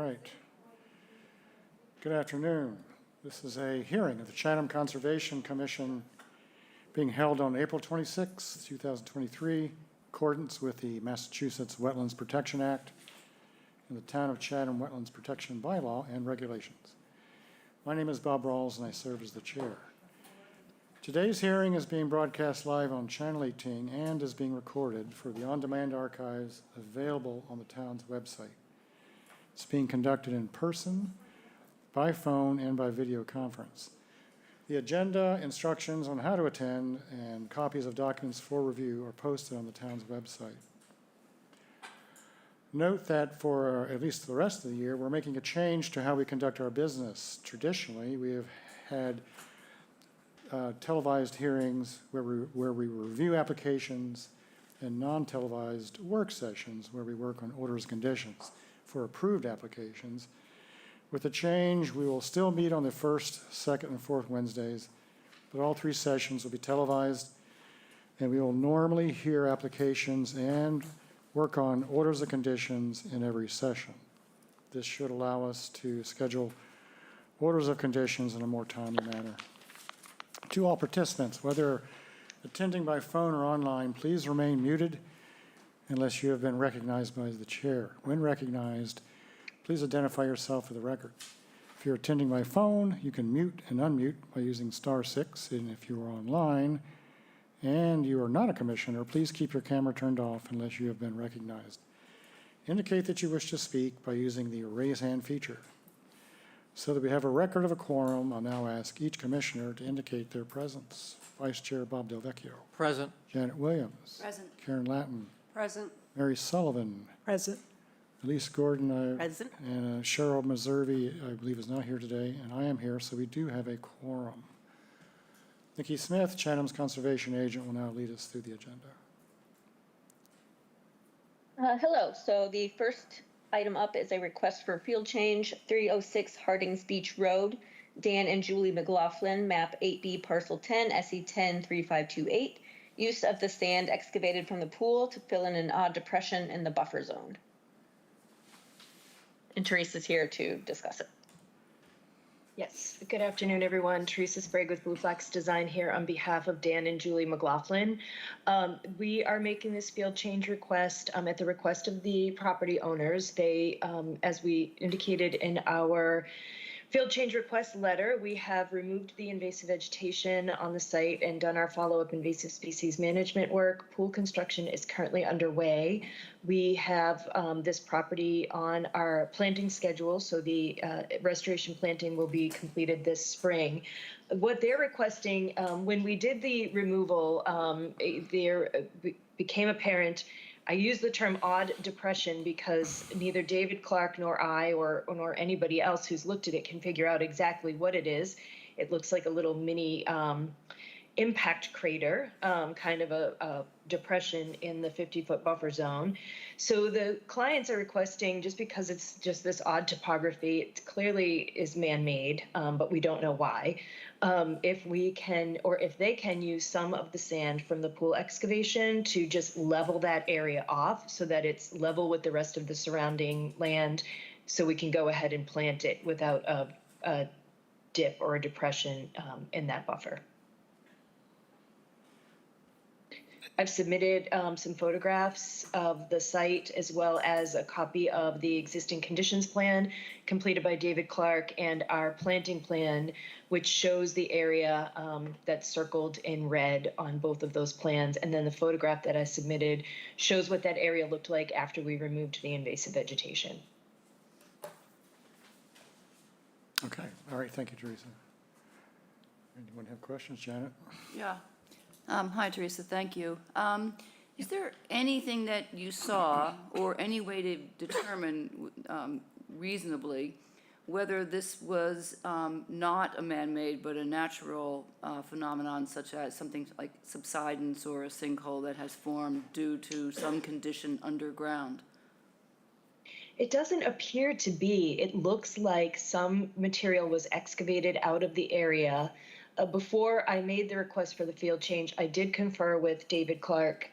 right. Good afternoon. This is a hearing of the Chatham Conservation Commission being held on April 26, 2023, in accordance with the Massachusetts Wetlands Protection Act and the Town of Chatham Wetlands Protection Bylaw and regulations. My name is Bob Rawls and I serve as the chair. Today's hearing is being broadcast live on Channel 18 and is being recorded for the on-demand archives available on the town's website. It's being conducted in person, by phone, and by video conference. The agenda, instructions on how to attend, and copies of documents for review are posted on the town's website. Note that for at least the rest of the year, we're making a change to how we conduct our business. Traditionally, we have had televised hearings where we review applications and non-televised work sessions where we work on orders and conditions for approved applications. With the change, we will still meet on the first, second, and fourth Wednesdays, but all three sessions will be televised, and we will normally hear applications and work on orders of conditions in every session. This should allow us to schedule orders of conditions in a more timely manner. To all participants, whether attending by phone or online, please remain muted unless you have been recognized by the chair. When recognized, please identify yourself for the record. If you're attending by phone, you can mute and unmute by using *6, and if you are online and you are not a commissioner, please keep your camera turned off unless you have been recognized. Indicate that you wish to speak by using the raise hand feature. So that we have a record of a quorum, I'll now ask each commissioner to indicate their presence. Vice Chair Bob Del Vecchio. Present. Janet Williams. Present. Karen Latin. Present. Mary Sullivan. Present. Elise Gordon. Present. And Cheryl Meservey, I believe, is not here today, and I am here, so we do have a quorum. Nikki Smith, Chatham's Conservation Agent, will now lead us through the agenda. Hello. So the first item up is a request for field change, 306 Hardings Beach Road. Dan and Julie McLaughlin, map 8B, parcel 10, SE 103528. Use of the sand excavated from the pool to fill in an odd depression in the buffer zone. And Teresa's here to discuss it. Yes, good afternoon, everyone. Teresa Sprague with Blue Flax Design here on behalf of Dan and Julie McLaughlin. We are making this field change request at the request of the property owners. They, as we indicated in our field change request letter, we have removed the invasive vegetation on the site and done our follow-up invasive species management work. Pool construction is currently underway. We have this property on our planting schedule, so the restoration planting will be completed this spring. What they're requesting, when we did the removal, there became apparent. I use the term odd depression because neither David Clark nor I nor anybody else who's looked at it can figure out exactly what it is. It looks like a little mini impact crater, kind of a depression in the 50-foot buffer zone. So the clients are requesting, just because it's just this odd topography, it clearly is man-made, but we don't know why. If we can, or if they can use some of the sand from the pool excavation to just level that area off so that it's level with the rest of the surrounding land, so we can go ahead and plant it without a dip or a depression in that buffer. I've submitted some photographs of the site as well as a copy of the existing conditions plan completed by David Clark and our planting plan, which shows the area that's circled in red on both of those plans. And then the photograph that I submitted shows what that area looked like after we removed the invasive vegetation. Okay, all right, thank you, Teresa. Anyone have questions, Janet? Yeah. Hi, Teresa. Thank you. Is there anything that you saw or any way to determine reasonably whether this was not a man-made but a natural phenomenon, such as something like subsidence or a sinkhole that has formed due to some condition underground? It doesn't appear to be. It looks like some material was excavated out of the area. Before I made the request for the field change, I did confer with David Clark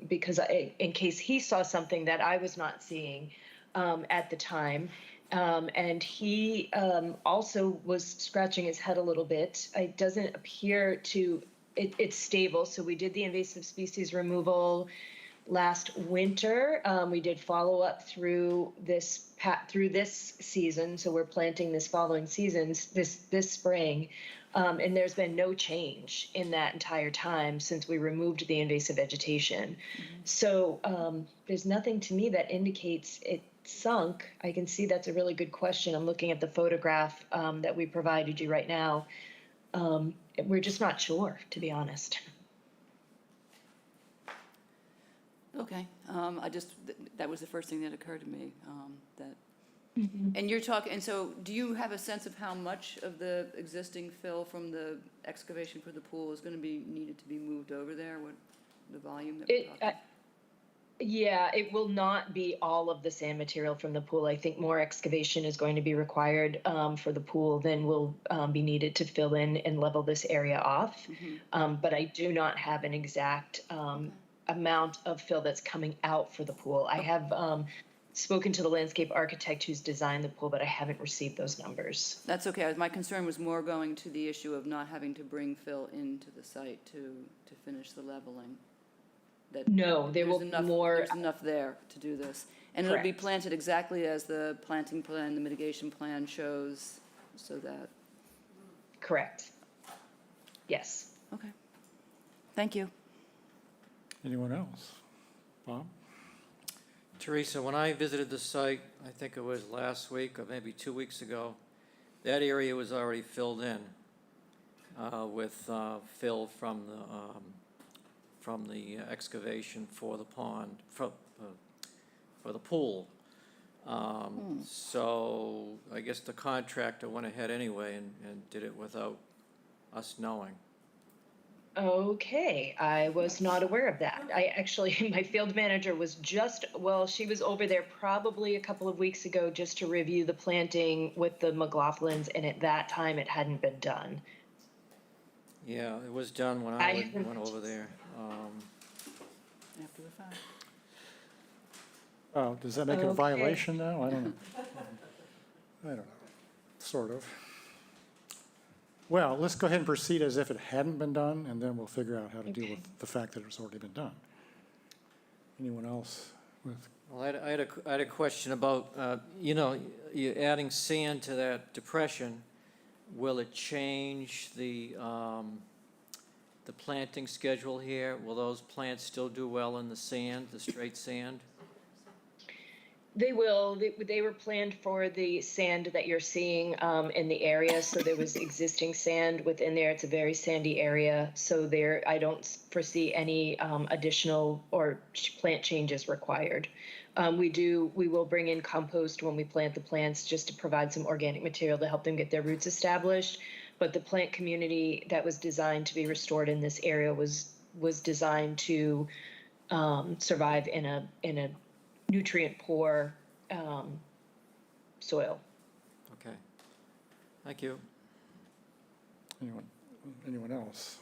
because in case he saw something that I was not seeing at the time. And he also was scratching his head a little bit. It doesn't appear to, it's stable. So we did the invasive species removal last winter. We did follow up through this season. So we're planting this following season, this spring. And there's been no change in that entire time since we removed the invasive vegetation. So there's nothing to me that indicates it sunk. I can see that's a really good question. I'm looking at the photograph that we provided you right now. We're just not sure, to be honest. Okay, that was the first thing that occurred to me, that, and you're talking, and so do you have a sense of how much of the existing fill from the excavation for the pool is gonna be needed to be moved over there? What, the volume that we're talking? Yeah, it will not be all of the sand material from the pool. I think more excavation is going to be required for the pool than will be needed to fill in and level this area off. But I do not have an exact amount of fill that's coming out for the pool. I have spoken to the landscape architect who's designed the pool, but I haven't received those numbers. That's okay, my concern was more going to the issue of not having to bring fill into the site to finish the leveling. That No, there will be more. There's enough there to do this. And it'll be Correct. planted exactly as the planting plan, the mitigation plan shows, so that, Correct. Yes. okay. Thank you. Anyone else? Bob? Teresa, when I visited the site, I think it was last week or maybe 2 weeks ago, that area was already filled in with fill from the excavation for the pond, for the pool. So I guess the contractor went ahead anyway and did it without us knowing. Okay, I was not aware of that. I actually, my field manager was she was over there probably a couple of weeks ago just to review the planting with the McLaughlins, and at that time it hadn't been done. Yeah, it was done when I went over there. After the fact. Oh, does that make it a Okay. violation now? I don't know. I don't know, sort of. Well, let's go ahead and proceed as if it hadn't been done, and then we'll figure out how to deal with the fact that it's already been done. Anyone else with? Well, I had a question about, you're adding sand to that depression. Will it change the planting schedule here? Will those plants still do well in the sand, the straight sand? They will. They were planned for the sand that you're seeing in the area. So there was existing sand within there. It's a very sandy area. So I don't foresee any additional or plant changes required. We will bring in compost when we plant the plants just to provide some organic material to help them get their roots established. But the plant community that was designed to be restored in this area was designed to survive in a nutrient poor soil. Okay. Thank you. Anyone else?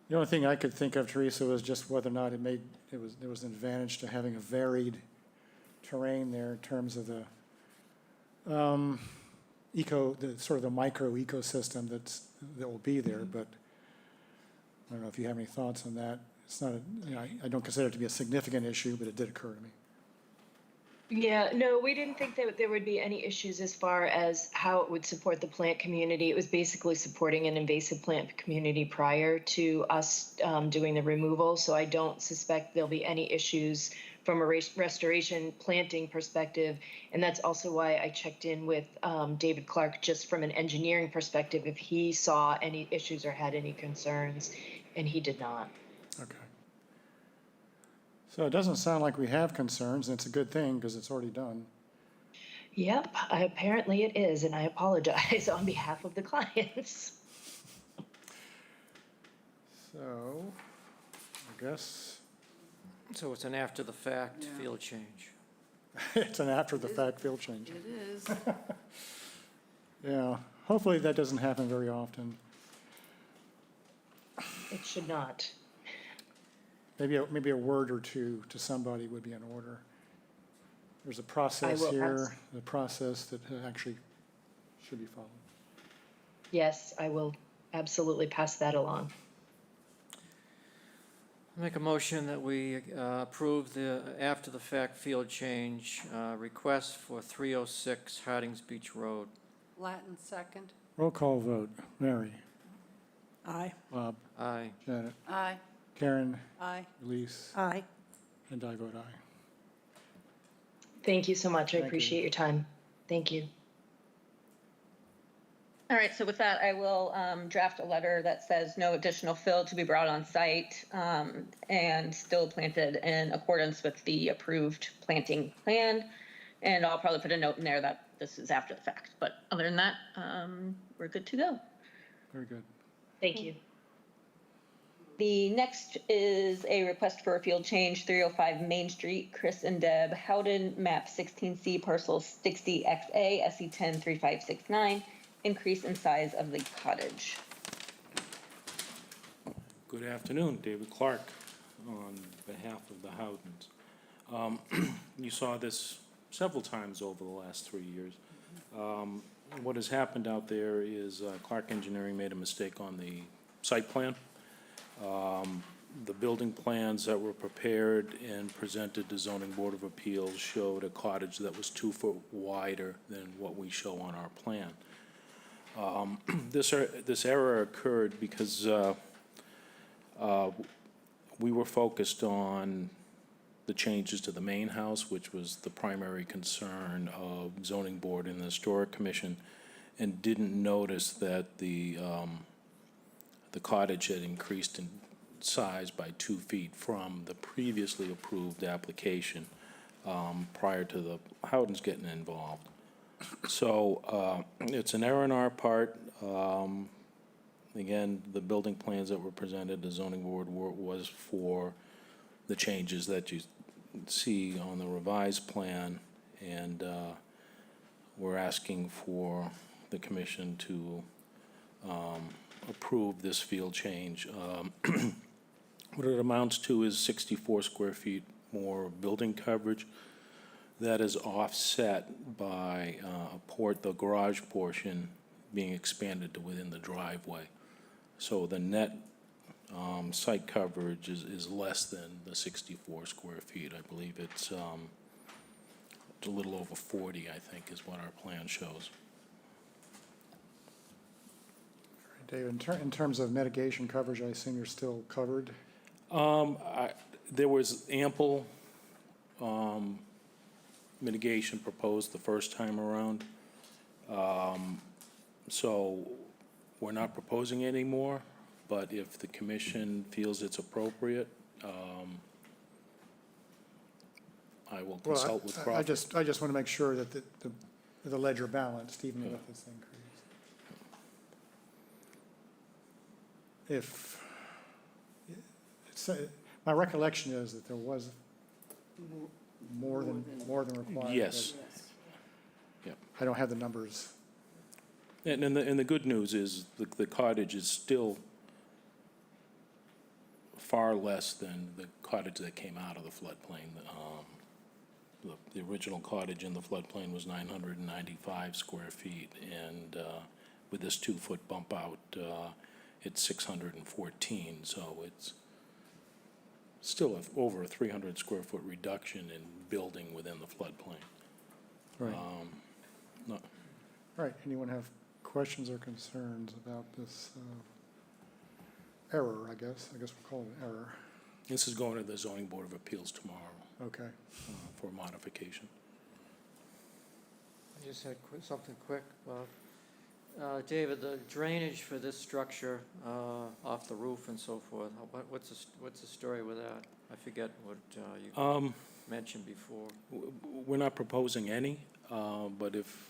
The only thing I could think of, Teresa, was just whether or not there was an advantage to having a varied terrain there in terms of the sort of the micro ecosystem that will be there, but I don't know if you have any thoughts on that. It's not I don't consider it to be a significant issue, but it did occur to me. Yeah, no, we didn't think that there would be any issues as far as how it would support the plant community. It was basically supporting an invasive plant community prior to us doing the removal. So I don't suspect there'll be any issues from a restoration planting perspective. And that's also why I checked in with David Clark just from an engineering perspective, if he saw any issues or had any concerns, and he did not. Okay. So it doesn't sound like we have concerns, and it's a good thing because it's already done. Yep, apparently it is, and I apologize on behalf of the clients. So, I guess So it's an after-the-fact Yeah. field change. it's an after-the-fact field change. It is. Yeah, hopefully that doesn't happen very often. It should not. Maybe a word or two to somebody would be in order. There's a process will here, the process that actually should be followed. Yes, I will absolutely pass that along. Make a motion that we approve the after-the-fact field change request for 306 Hardings Beach Road. Latin second. Roll call vote. Mary? Aye. Bob? Aye. Janet? Aye. Karen? Aye. Elise? Aye. And I vote aye. Thank you so much. I Thank you. appreciate your time. Thank you. All right, so with that, I will draft a letter that says no additional fill to be brought on site and still planted in accordance with the approved planting plan. And I'll probably put a note in there that this is after the fact. But other than that, we're good to go. Very good. Thank you. The next is a request for a field change, 305 Main Street, Chris and Deb Howden, map 16C, parcel 60XA, SE10 3569, increase in size of the cottage. Good afternoon, David Clark, on behalf of the Howdens. You saw this several times over the last 3 years. What has happened out there is Clark Engineering made a mistake on the site plan. The building plans that were prepared and presented to Zoning Board of Appeals showed a cottage that was 2 foot wider than what we show on our plan. This error occurred because we were focused on the changes to the main house, which was the primary concern of Zoning Board and the Historic Commission, and didn't notice that the cottage had increased in size by 2 feet from the previously approved application prior to the Howdens getting involved. So it's an error on our part. Again, the building plans that were presented to zoning board was for the changes that you see on the revised plan, and we're asking for the commission to approve this field change. What it amounts to is 64 square feet more building coverage. That is offset by the garage portion being expanded to within the driveway. So the net site coverage is less than the 64 square feet. I believe it's a little over 40, I think, is what our plan shows. David, in terms of mitigation coverage, I assume you're still covered? There was ample mitigation proposed the first time around. So we're not proposing any more, but if the commission feels it's appropriate, I will consult with Well, I Crawford. just want to make sure that the ledger balanced even with this increase. My recollection is that there was more than required. Yes. but I don't have the numbers. And the good news is the cottage is still far less than the cottage that came out of the floodplain. The original cottage in the floodplain was 995 square feet, and with this 2 foot bump out, it's 614. So it's still over a 300 square foot reduction in building within the floodplain. Right. No- Right. Anyone have questions or concerns about this error, I guess? I guess we'll call it an error. This is going to the Zoning Board of Appeals tomorrow Okay. for modification. I just had something quick, Bob. David, the drainage for this structure off the roof and so forth, what's the story with that? I forget what you mentioned before. We're not proposing any, but if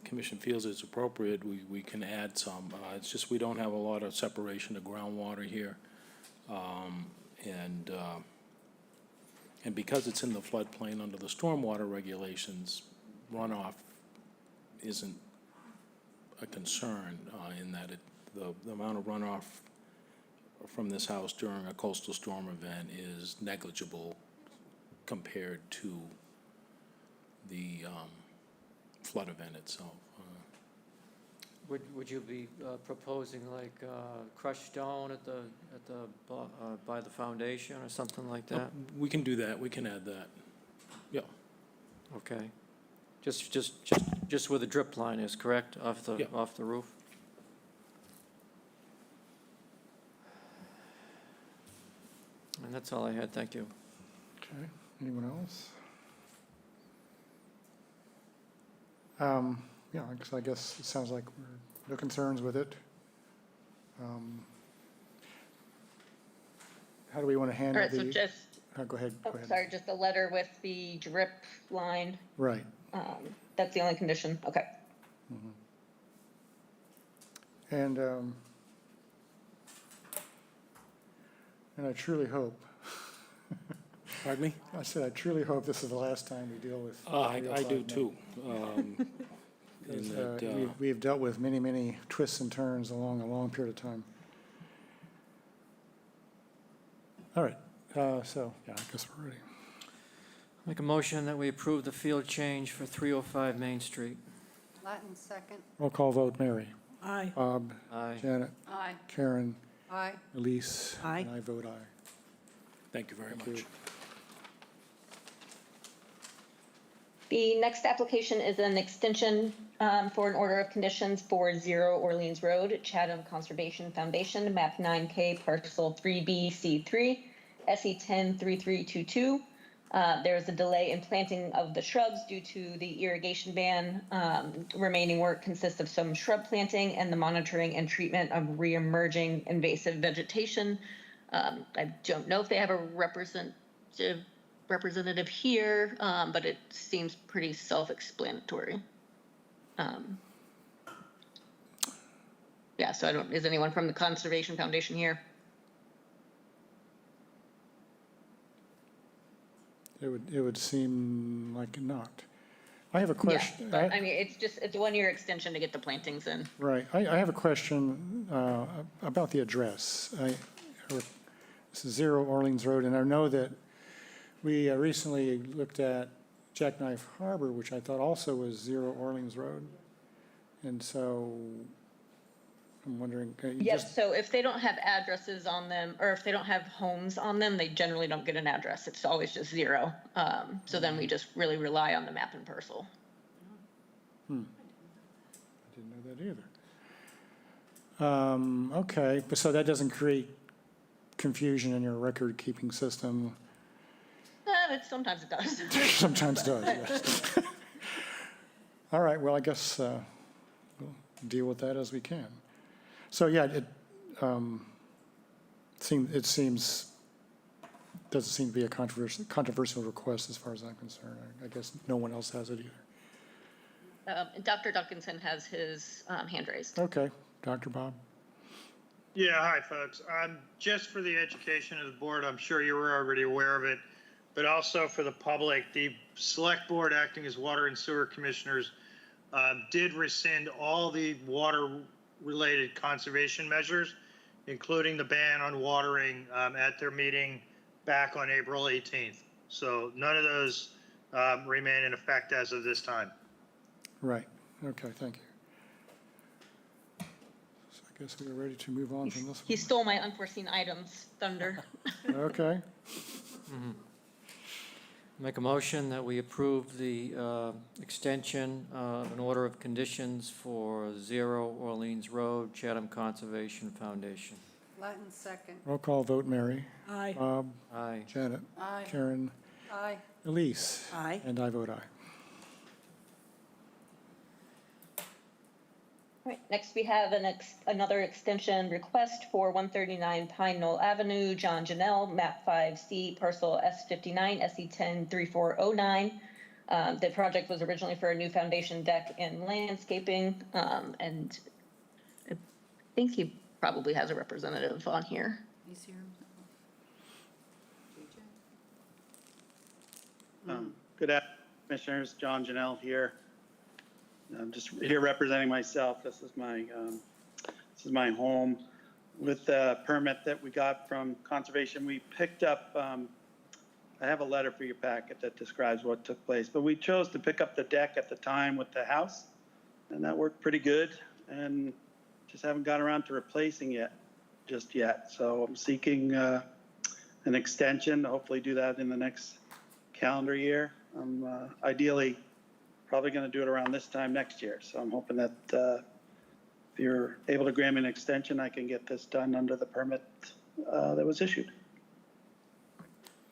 commission feels it's appropriate, we can add some. It's just we don't have a lot of separation of groundwater here. And because it's in the floodplain under the stormwater regulations, runoff isn't a concern in that the amount of runoff from this house during a coastal storm event is negligible compared to the flood event itself. Would you be proposing like crushed stone by the foundation or something like that? We can do that, we can add that. Yeah, Okay. Just where the drip line is, correct? Yeah. Off the roof? And that's all I had, thank you. Okay, anyone else? Yeah, I guess it sounds like no concerns with it. How do we want to All handle right, so the? just, Go ahead, go ahead. sorry, just a letter with the drip line. Right. That's the only condition. Okay. And I truly hope, pardon me? I said, I truly hope this is the last time we deal with. I 305 do Main. too. In that, We have dealt with many, many twists and turns along a long period of time. All right, so, yeah, I guess we're ready. Make a motion that we approve the field change for 305 Main Street. Latin second. Roll call vote, Mary. Aye. Bob, Aye. Janet, Aye. Karen, Aye. Elise. Aye. And I vote aye. thank you very Thank you. much. The next application is an extension for an order of conditions for 0 Orleans Road, Chatham Conservation Foundation, map 9K, parcel 3BC3, SE103322. There is a delay in planting of the shrubs due to the irrigation ban. Remaining work consists of some shrub planting and the monitoring and treatment of reemerging invasive vegetation. I don't know if they have a representative here, but it seems pretty self-explanatory. Yeah, so is anyone from the Conservation Foundation here? It would seem like not. I have a Yeah, question. but I mean, it's a 1-year extension to get the plantings in. Right, I have a question about the address. This is 0 Orleans Road, and I know that we recently looked at Jackknife Harbor, which I thought also was 0 Orleans Road. And so I'm wondering, Yes, so if they don't have addresses on them, or if they don't have homes on them, they generally don't get an address. It's always just 0. So then we just really rely on the map and parcel. I didn't know that either. Okay, but so that doesn't create confusion in your record-keeping system? Sometimes it does. Sometimes does, yes. All right, well, I guess we'll deal with that as we can. So, yeah, it doesn't seem to be a controversial request as far as I'm concerned. I guess no one else has it either. Dr. Duncanson has his hand raised. Okay, Dr. Bob? Yeah, hi, folks. Just for the education of the board, I'm sure you were already aware of it, but also for the public, the select board acting as water and sewer commissioners did rescind all the water-related conservation measures, including the ban on watering at their meeting back on April 18th. So none of those remain in effect as of this time. Right, okay, thank you. So I guess we are ready to move on from this He one. stole my unforeseen items thunder. Okay, Make a motion that we approve the extension of an order of conditions for 0 Orleans Road, Chatham Conservation Foundation. Latin second. roll call vote, Mary. Aye. Bob, Aye. Janet, Aye. Karen, Aye. Elise. Aye. And I vote aye. All right, next we have another extension request for 139 Pine Knoll Avenue, John Janelle, map 5C, parcel S59, SE103409. The project was originally for a new foundation deck and landscaping, and I think he probably has a representative on here. He's here. Good afternoon, Commissioners. John Janelle here. I'm just here representing myself. This is my home. With the permit that we got from Conservation, we picked up I have a letter for your packet that describes what took place, but we chose to pick up the deck at the time with the house, and that worked pretty good, and just haven't got around to replacing it just yet. So I'm seeking an extension to hopefully do that in the next calendar year. I'm ideally probably going to do it around this time next year. So I'm hoping that if you're able to grant me an extension, I can get this done under the permit that was issued.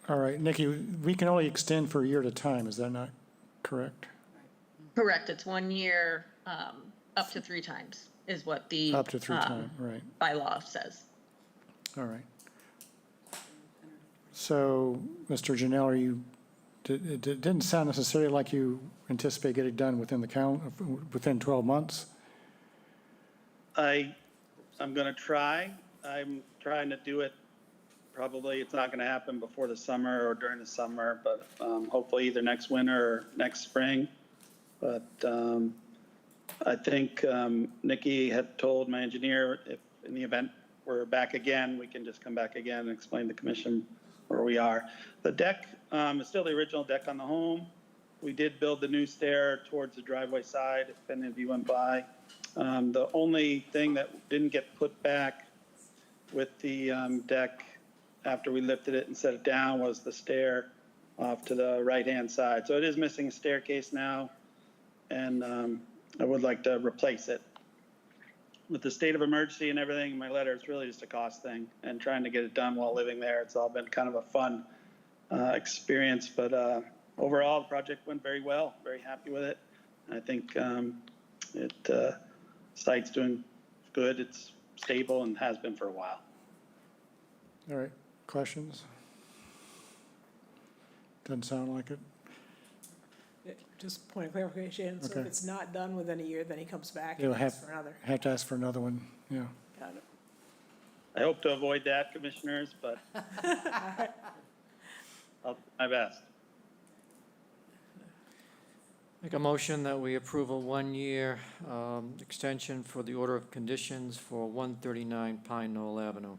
All right, Nikki, we can only extend for a year at a time, is that not correct? Correct, it's 1 year, up to 3 times is what the. Up to 3 times, right, Bylaw says. all right. So, Mr. Janelle, are you, it didn't sound necessarily like you anticipate getting done within 12 months? I'm going to try. I'm trying to do it. Probably it's not going to happen before the summer or during the summer, but hopefully either next winter or next spring. But I think Nikki had told my engineer if in the event we're back again, we can just come back again and explain to the commission where we are. The deck is still the original deck on the home. We did build the new stair towards the driveway side, if any of you went by. The only thing that didn't get put back with the deck after we lifted it and set it down was the stair off to the right-hand side. So it is missing a staircase now, and I would like to replace it. With the state of emergency and everything in my letter, it's really just a cost thing, and trying to get it done while living there. It's all been kind of a fun experience, but overall, the project went very well. Very happy with it. I think site's doing good. It's stable and has been for a while. All right, questions? Doesn't sound like it. Just point of clarification, so Okay. if it's not done within a year, then he comes back You'll and have, asks for another. have to ask for another one, yeah. Got it. I hope to avoid that, commissioners, but I'll do my best. Make a motion that we approve a 1-year extension for the order of conditions for 139 Pine Knoll Avenue.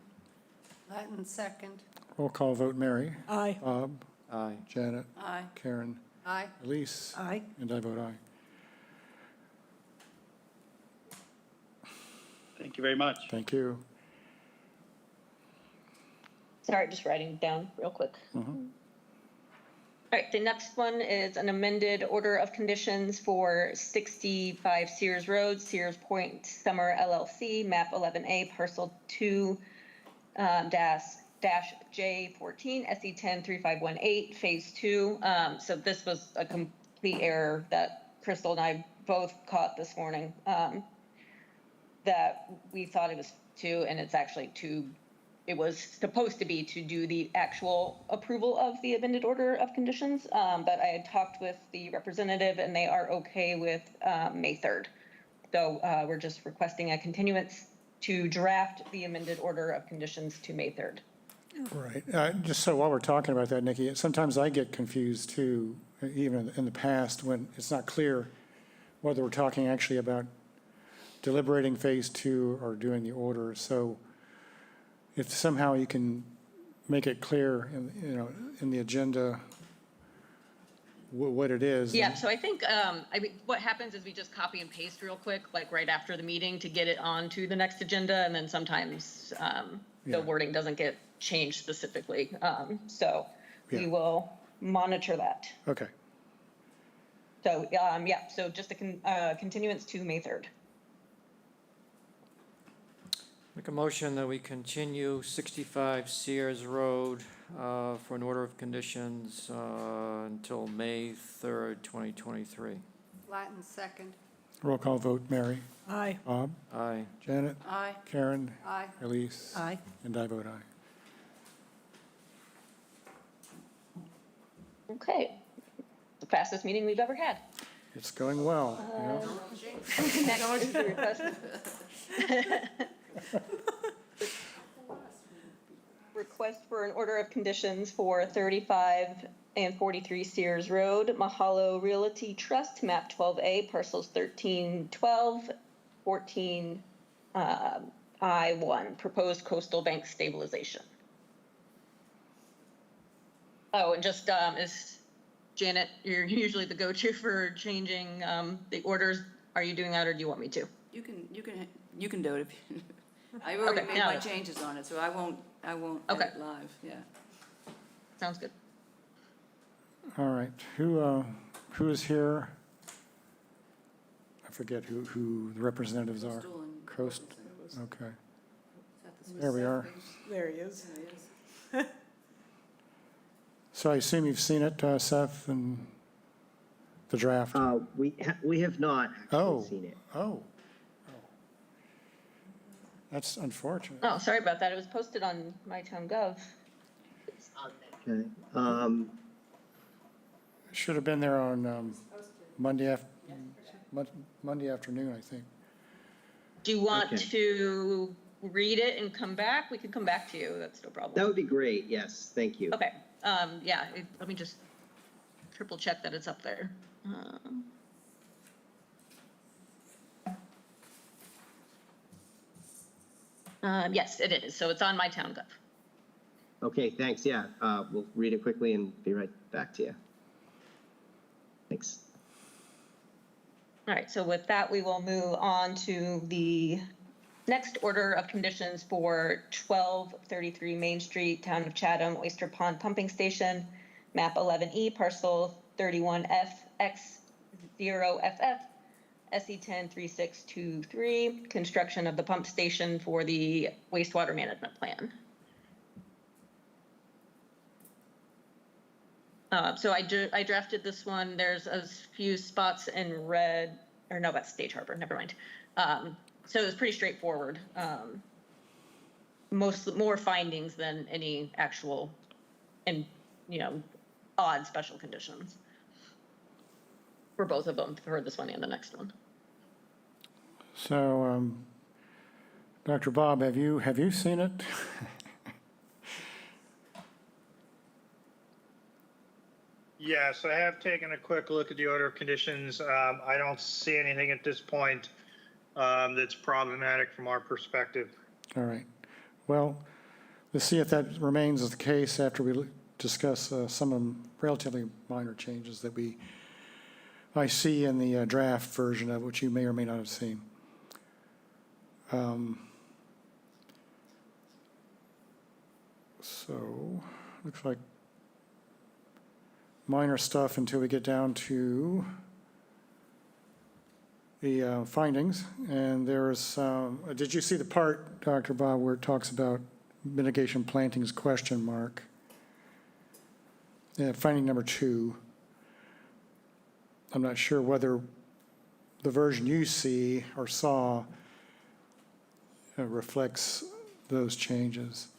Latin second. Roll call vote, Mary. Aye. Bob, Aye. Janet, Aye. Karen, Aye. Elise, Aye. and I vote aye. Thank you very much. Thank you. Sorry, just writing down real quick. Mhm. All right, the next one is an amended order of conditions for 65 Sears Road, Sears Point Summer LLC, map 11A, parcel 2 dash J14, SE10 3518, phase 2. So this was a complete error that Crystal and I both caught this morning, that we thought it was 2, and it's actually 2. It was supposed to be to do the actual approval of the amended order of conditions, but I had talked with the representative and they are okay with May 3rd. So we're just requesting a continuance to draft the amended order of conditions to May 3rd. Right. Just so while we're talking about that, Nikki, sometimes I get confused too, even in the past, when it's not clear whether we're talking actually about deliberating phase 2 or doing the order. So if somehow you can make it clear in the agenda what it is. Yeah, so I think, what happens is we just copy and paste real quick, like right after the meeting to get it onto the next agenda, and then sometimes Yeah. the wording doesn't get changed specifically. So we Yeah. will monitor that. Okay. So, so just a continuance to May 3rd. Make a motion that we continue 65 Sears Road for an order of conditions until May 3rd, 2023. Latin second. Roll call vote, Mary. Aye. Bob, Aye. Janet, Aye. Karen, Aye. Elise, Aye. and I vote aye. Okay. The fastest meeting we've ever had. It's going well. Next is the request for an order of conditions for 35 and 43 Sears Road, Mahalo Realty Trust, map 12A, parcels 1312, 14 I1, proposed coastal bank stabilization. Oh, and just, is Janet, you're usually the go-to for changing, the orders. Are you doing that, or do you want me to? You can do it if you, I've already Okay, made yeah. my changes on it, so I won't Okay. edit live, yeah. Sounds good. All right, who is here? I forget who the representatives are. Coastal and- Coast, okay. Is that the There we are. There he is. There it is. So I assume you've seen it, Seth, and the draft? We have not Oh. actually seen it. Oh. That's unfortunate. Oh, sorry about that. It was posted on MyTownGov. Okay. Should have been there on Monday Monday afternoon, I think. Do you want Okay. to read it and come back? We could come back to you. That's no problem. That would be great. Yes, thank you. Okay, yeah, let me just triple check that it's up there. Yes, it is, so it's on MyTownGov. Okay, thanks. Yeah, we'll read it quickly and be right back to you. Thanks. All right, so with that, we will move on to the next order of conditions for 1233 Main Street, Town of Chatham, Oyster Pond Pumping Station, map 11E, parcel 31FX0FF, SE103623, construction of the pump station for the wastewater management plan. So I drafted this one. There's a few spots in red, or no, that's Stage Harbor, never mind. So it was pretty straightforward. More findings than any actual, and odd special conditions for both of them, for this one and the next one. So, Dr. Bob, have you seen it? Yes, I have taken a quick look at the order of conditions. I don't see anything at this point that's problematic from our perspective. All right. Well, let's see if that remains the case after we discuss some of the relatively minor changes that I see in the draft version of which you may or may not have seen. So, looks like minor stuff until we get down to the findings. And there's, did you see the part, Dr. Bob, where it talks about mitigation plantings question mark? Finding number 2. I'm not sure whether the version you see or saw reflects those changes.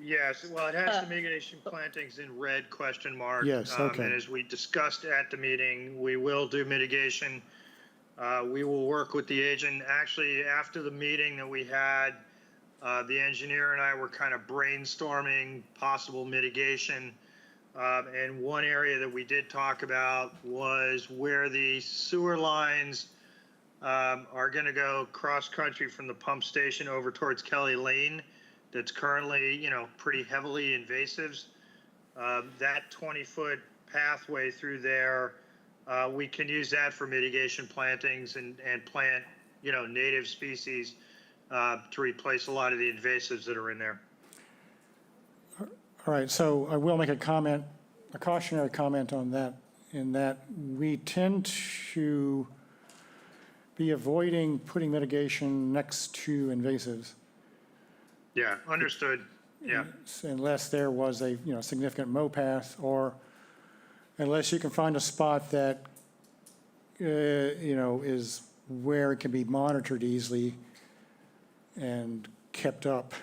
Yes, well, it has the mitigation plantings in red question mark. Yes, okay. And as we discussed at the meeting, we will do mitigation. We will work with the agent. Actually, after the meeting that we had, the engineer and I were kind of brainstorming possible mitigation. And one area that we did talk about was where the sewer lines are going to go cross-country from the pump station over towards Kelly Lane. That's currently, pretty heavily invasives. That 20-foot pathway through there, we can use that for mitigation plantings and plant, native species to replace a lot of the invasives that are in there. All right, so I will make a cautionary comment on that, in that we tend to be avoiding putting mitigation next to invasives. Yeah, understood. Yeah. Unless there was a, significant mow path, or unless you can find a spot that, is where it can be monitored easily and kept up.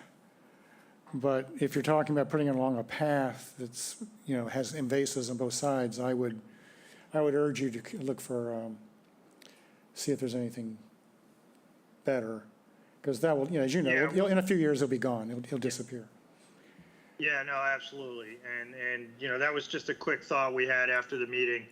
But if you're talking about putting it along a path that's, has invasives on both sides, I would urge you to look for, see if there's anything better. Because that will, as you know, Yeah. in a few years, it'll be gone. It'll disappear. Yeah, no, absolutely. And that was just a quick thought we had after the meeting.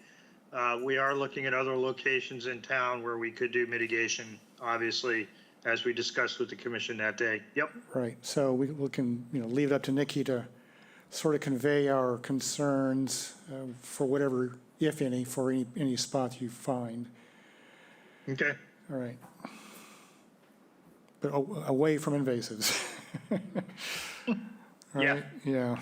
We are looking at other locations in town where we could do mitigation, obviously, as we discussed with the commission that day. Yep. Right. So we can, leave it up to Nikki to sort of convey our concerns for whatever, if any, for any spots you find. Okay. All right. But away from invasives. All Yeah. right, yeah.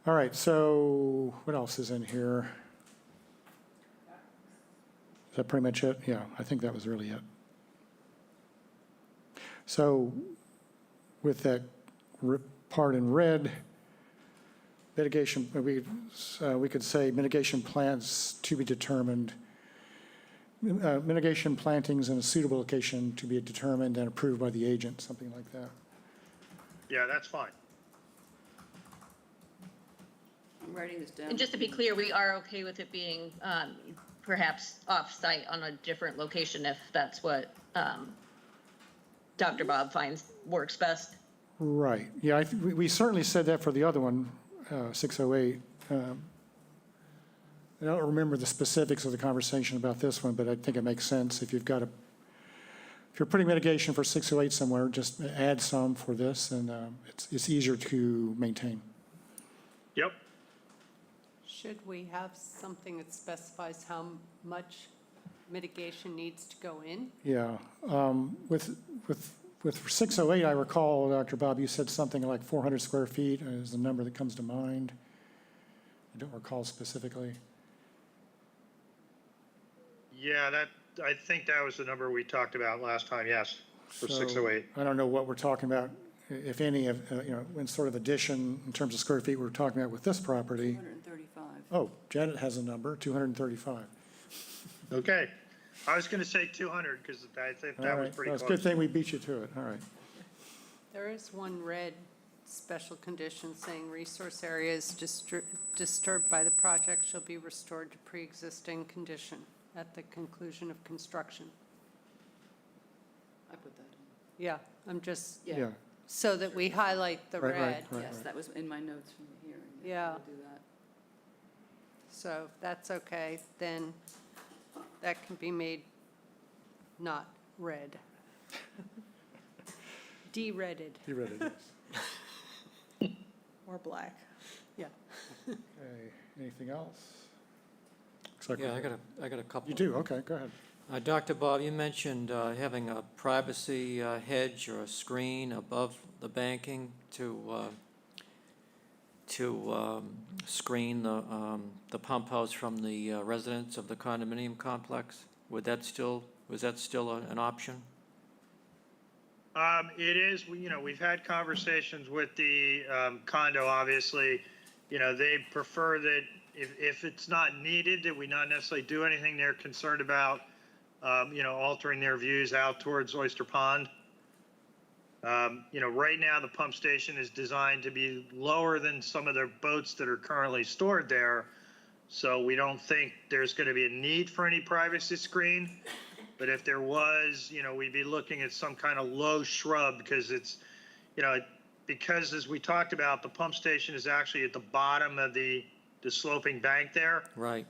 All right, so what else is in here? Is that pretty much it? Yeah, I think that was really it. So with that part in red, mitigation, we could say mitigation plans to be determined, mitigation plantings in a suitable location to be determined and approved by the agent, something like that. Yeah, that's fine. I'm writing this down. And just to be clear, we are okay with it being perhaps off-site on a different location if that's what Dr. Bob finds works best. Right, yeah, we certainly said that for the other one, 608. I don't remember the specifics of the conversation about this one, but I think it makes sense. If you've got if you're putting mitigation for 608 somewhere, just add some for this, and it's easier to maintain. Yep. Should we have something that specifies how much mitigation needs to go in? Yeah, with 608, I recall, Dr. Bob, you said something like 400 square feet is the number that comes to mind. I don't recall specifically. Yeah, I think that was the number we talked about last time, yes, for So, 608. I don't know what we're talking about, if any of, in sort of addition in terms of square feet we're talking about with this property. 235. Oh, Janet has a number, 235. Okay. I was going to say 200 because I think All that was right, pretty well, it's a close. good thing we beat you to it, all right. There is one red special condition saying resource areas disturbed by the project shall be restored to pre-existing condition at the conclusion of construction. I put that Yeah, I'm just, in. Yeah, so that we highlight the Right, right, red. right. Yes, that was in my notes from the hearing. Yeah. I'll do that. So if that's okay, then that can be made not red. De-redded, you read it, yes. Or black. yeah. Okay, anything else? Looks like Yeah, we're- I got a couple. You do, okay, go ahead. Dr. Bob, you mentioned having a privacy hedge or a screen above the banking to screen the pump house from the residents of the condominium complex. Was that still an option? It is, we've had conversations with the condo, obviously. They prefer that if it's not needed, that we not necessarily do anything. They're concerned about, altering their views out towards Oyster Pond. Right now the pump station is designed to be lower than some of the boats that are currently stored there. So we don't think there's going to be a need for any privacy screen. But if there was, we'd be looking at some kind of low shrub because it's, because as we talked about, the pump station is actually at the bottom of the sloping bank there. Right.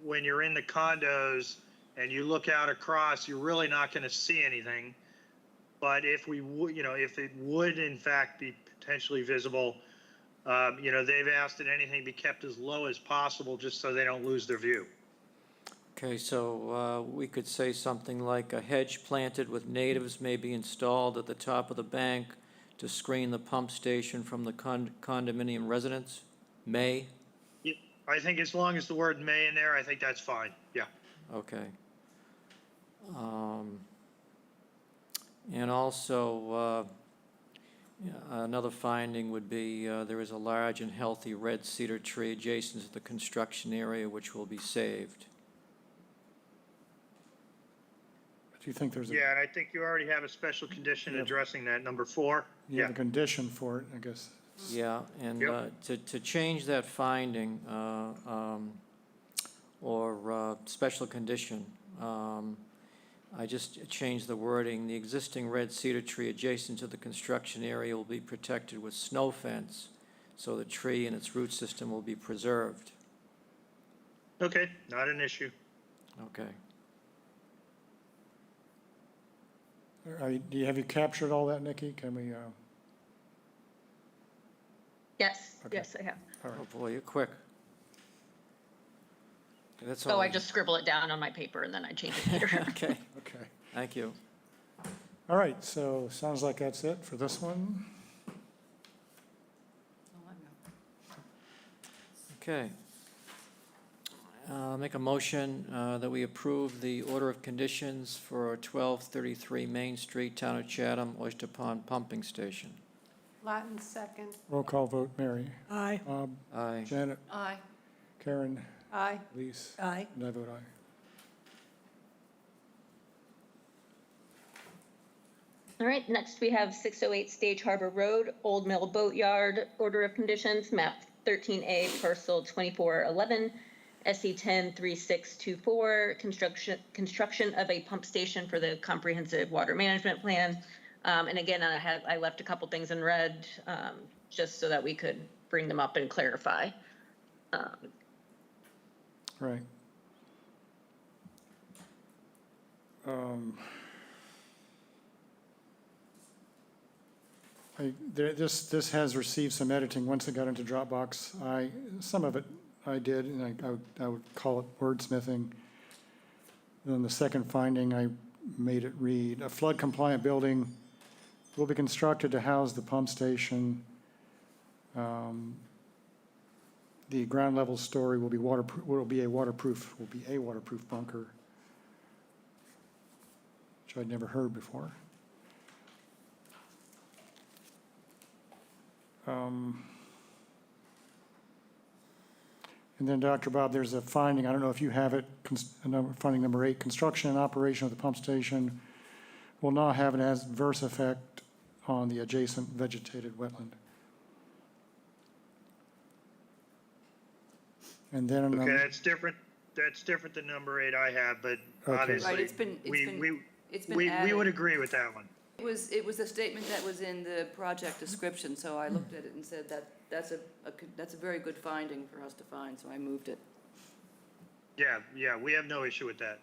When you're in the condos and you look out across, you're really not going to see anything. But if we would, if it would in fact be potentially visible, they've asked that anything be kept as low as possible just so they don't lose their view. Okay, so we could say something like a hedge planted with natives may be installed at the top of the bank to screen the pump station from the condominium residents? May? I think as long as the word may in there, I think that's fine. Yeah. Okay. And also, another finding would be there is a large and healthy red cedar tree adjacent to the construction area which will be saved. Do you think there's Yeah, and I think you already have a special condition Yeah. addressing that, number 4. you have a condition for it, I guess? Yeah, and Yep. to change that finding or special condition, I just changed the wording. The existing red cedar tree adjacent to the construction area will be protected with snow fence, so the tree and its root system will be preserved. Okay, not an issue. Okay. Have you captured all that, Nikki? Can we, Yes, Okay. yes, I have. All right. Oh, boy, you're quick. That's all. Oh, I just scribble it down on my paper and then I change it later. Okay, Okay. thank you. All right, so sounds like that's it for this one. Okay. Make a motion that we approve the order of conditions for 1233 Main Street, Town of Chatham, Oyster Pond Pumping Station. Latin second. Roll call vote, Mary. Aye. Bob, Aye. Janet, Aye. Karen, Aye. Elise, Aye. and I vote aye. All right, next we have 608 Stage Harbor Road, Old Mill Boatyard, order of conditions, map 13A, parcel 2411, SE 103624, construction of a pump station for the comprehensive water management plan. And again, I left a couple things in red, just so that we could bring them up and clarify. Right. This has received some editing once it got into Dropbox. Some of it I did, and I would call it wordsmithing. Then the second finding, I made it read, a flood compliant building will be constructed to house the pump station. The ground level story will be a waterproof bunker, which I'd never heard before. And then, Dr. Bob, there's a finding, I don't know if you have it, finding number 8, construction and operation of the pump station will not have an adverse effect on the adjacent vegetated wetland. And then, Okay, that's different than number 8 I have, but Okay. obviously. Right, it's been We added. would agree with that one. It was a statement that was in the project description, so I looked at it and said that's a very good finding for us to find, so I moved it. Yeah, we have no issue with that.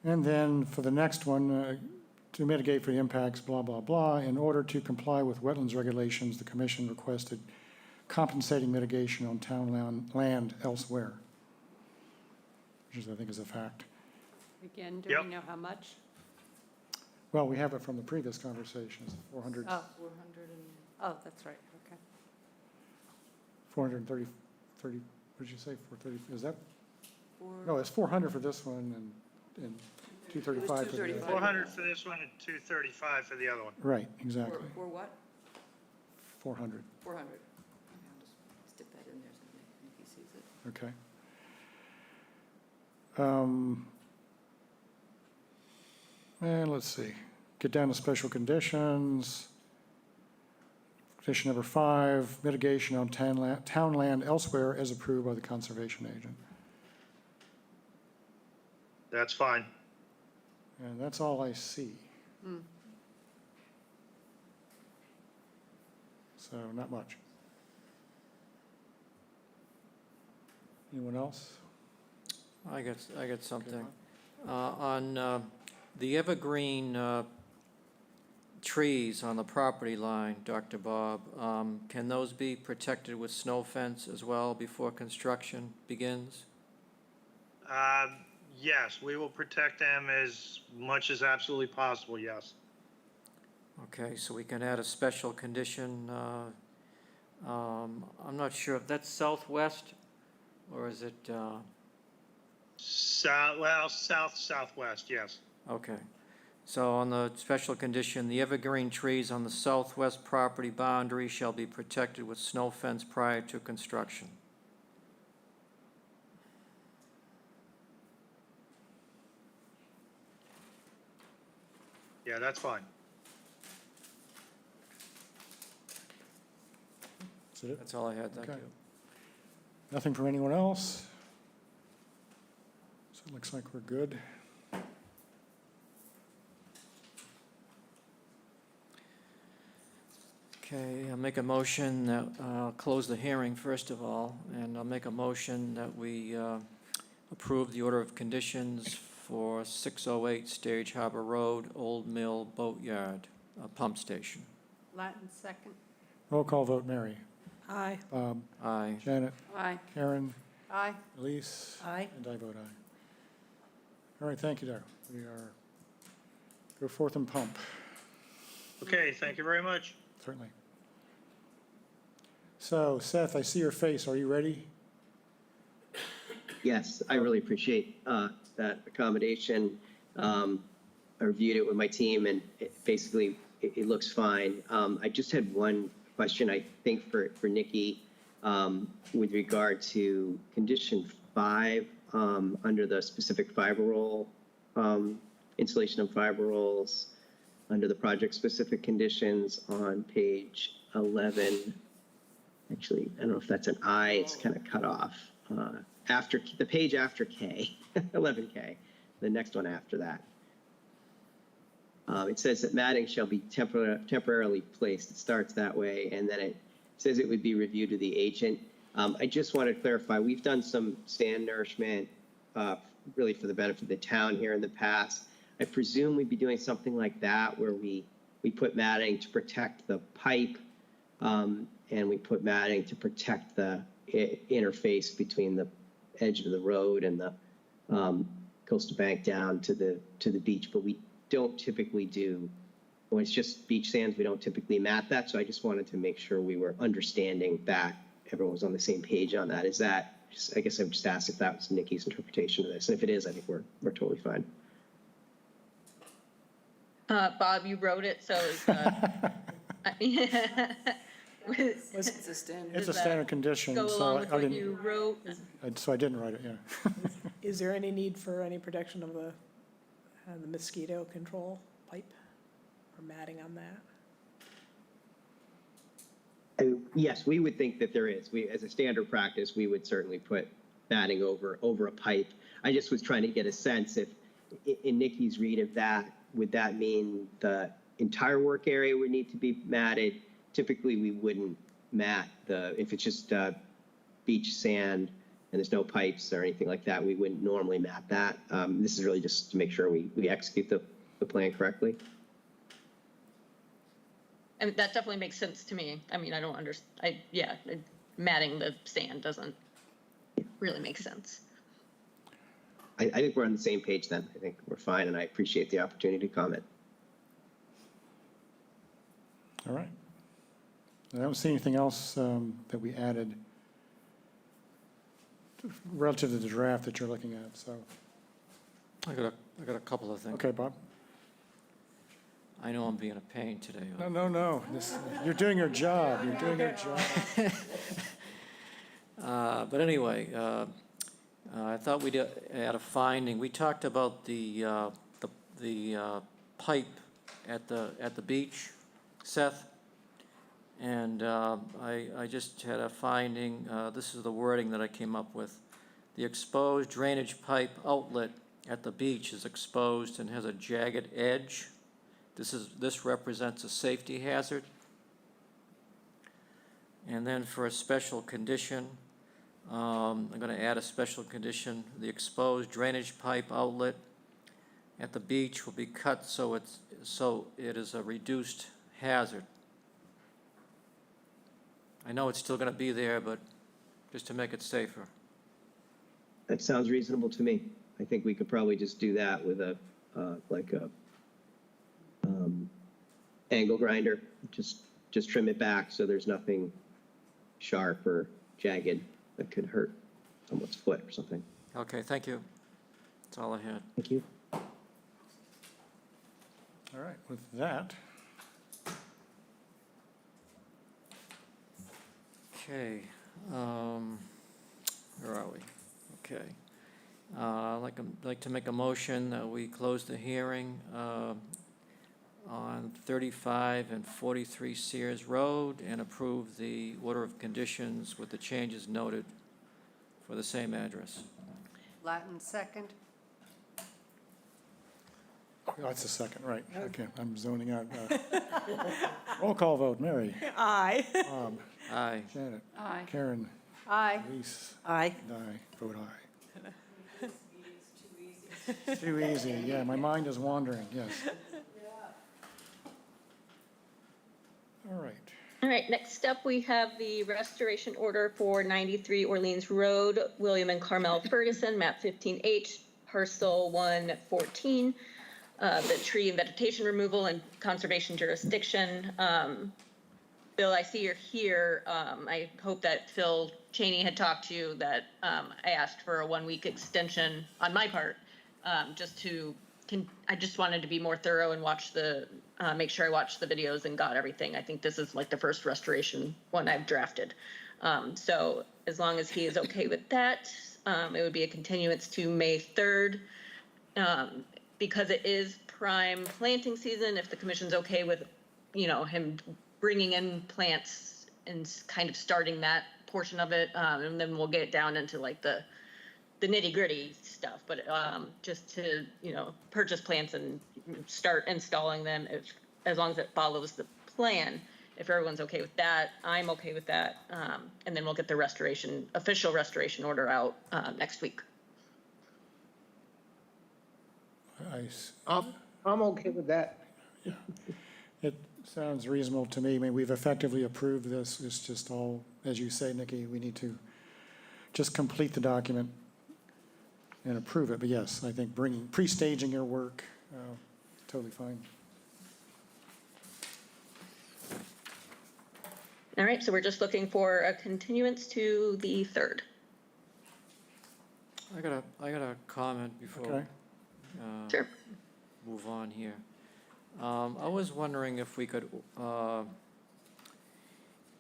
and then for the next one, to mitigate for the impacts, blah, blah, blah, in order to comply with wetlands regulations, the commission requested compensating mitigation on town land elsewhere, which I think is a fact. Again, do Yep. we know how much? Well, we have it from the previous conversations, 400, Oh, 400 and, oh, that's right, okay. 430, what did you say, 430, is that, four. no, it's 400 for this one and 235 for the other. 235. 400 for this one and 235 for the other one. Right, exactly, For what? 400, 400. Okay, I'll just stick that in there so that he sees it. okay. And let's see, get down to special conditions. Condition number 5, mitigation on town land elsewhere as approved by the conservation agent. That's fine. And that's all I see. So not much. Anyone else? I got something. On the evergreen trees on the property line, Dr. Bob, can those be protected with snow fence as well before construction begins? Yes, we will protect them as much as absolutely possible, yes. Okay, so we can add a special condition. I'm not sure if that's southwest, or is it, Southwest, yes. okay. So on the special condition, the evergreen trees on the southwest property boundary shall be protected with snow fence prior to construction. Yeah, that's fine. Is that it? That's all I had, thank Okay. you. Nothing from anyone else? So it looks like we're good. Okay, I'll make a motion that, I'll close the hearing first of all, and I'll make a motion that we approve the order of conditions for 608 Stage Harbor Road, Old Mill Boatyard, pump station. Latin second. Roll call vote, Mary. Aye. Bob, Aye. Janet, Aye. Karen, Aye. Elise. Aye. And I vote aye. All right, thank you, Doug. We are, go forth and pump, Okay, thank you very much. certainly. So Seth, I see your face. Are you ready? Yes, I really appreciate that accommodation. I reviewed it with my team, and it looks fine. I just had one question, I think, for Nikki, with regard to condition 5, under the specific fiber roll, installation of fiber rolls, under the project-specific conditions on page 11. Actually, I don't know if that's an I, it's kind of cut off. After the page after K, 11K, the next one after that. It says that matting shall be temporarily placed. It starts that way, and then it says it would be reviewed to the agent. I just want to clarify, we've done some sand nourishment really for the benefit of the town here in the past. I presume we'd be doing something like that where we put matting to protect the pipe, and we put matting to protect the interface between the edge of the road and the coastal bank down to the beach. But we don't typically do, when it's just beach sands, we don't typically mat that. So I just wanted to make sure we were understanding that everyone was on the same page on that. Is that, I guess I would just ask if that was Nikki's interpretation of this. And if it is, I think we're totally fine. Bob, you wrote it, so It's a standard. It's a standard condition, go so along with I what you didn't, wrote. so I didn't write it, yeah. Is there any need for any protection of the mosquito control pipe or matting on that? Yes, we would think that there is. As a standard practice, we would certainly put matting over a pipe. I just was trying to get a sense if, in Nikki's read of that, would that mean the entire work area would need to be matted? Typically, we wouldn't mat if it's just beach sand and there's no pipes or anything like that, we wouldn't normally mat that. This is really just to make sure we execute the plan correctly. And that definitely makes sense to me. I mean, I don't understand. Matting the sand doesn't really make sense. I think we're on the same page then. I think we're fine, and I appreciate the opportunity to comment. All right. I don't see anything else that we added relative to the draft that you're looking at, so. I got a couple of things. Okay, Bob? I know I'm being a pain today. No. You're doing your job. You're doing your job. But anyway, I thought we'd add a finding. We talked about the pipe at the beach, Seth, and I just had a finding. This is the wording that I came up with. The exposed drainage pipe outlet at the beach is exposed and has a jagged edge. This represents a safety hazard. And then for a special condition, I'm going to add a special condition. The exposed drainage pipe outlet at the beach will be cut so it is a reduced hazard. I know it's still going to be there, but just to make it safer. That sounds reasonable to me. I think we could probably just do that with a angle grinder. Just trim it back so there's nothing sharp or jagged that could hurt someone's foot or something. Okay, thank you. That's all I had. Thank you. All right, with that, Okay, where are we? Okay. I'd like to make a motion that we close the hearing on 35 and 43 Sears Road and approve the order of conditions with the changes noted for the same address. Latin second. that's the second, right. Okay, I'm zoning out. Roll call vote, Mary. Aye. Bob, Aye. Janet, Aye. Karen, Aye. Elise, Aye. and I vote aye. Too easy, yeah, my mind is wandering, yes. All right. All right, next up, we have the restoration order for 93 Orleans Road, William and Carmel Ferguson, map 15H, parcel 114. The tree and vegetation removal and conservation jurisdiction. Bill, I see you're here. I hope that Phil Cheney had talked to you, that I asked for a 1-week extension on my part, I just wanted to be more thorough and make sure I watched the videos and got everything. I think this is like the first restoration one I've drafted. So as long as he is okay with that, it would be a continuance to May 3rd. Because it is prime planting season, if the commission's okay with, him bringing in plants and kind of starting that portion of it, and then we'll get down into like the nitty gritty stuff, but just to, purchase plants and start installing them as long as it follows the plan. If everyone's okay with that, I'm okay with that. And then we'll get the official restoration order out next week. I'm okay with that. It sounds reasonable to me. I mean, we've effectively approved this. It's just all, as you say, Nikki, we need to just complete the document and approve it. But yes, I think pre-staging your work, totally fine. All right, so we're just looking for a continuance to the 3rd. I got a comment before. Okay. Sure. Move on here. I was wondering if we could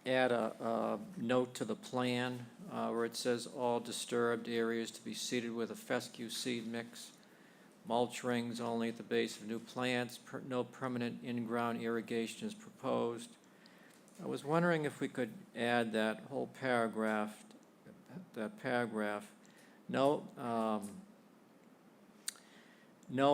add a note to the plan where it says all disturbed areas to be seeded with a fescue seed mix, mulch rings only at the base of new plants, no permanent in-ground irrigation is proposed. I was wondering if we could add that whole paragraph, no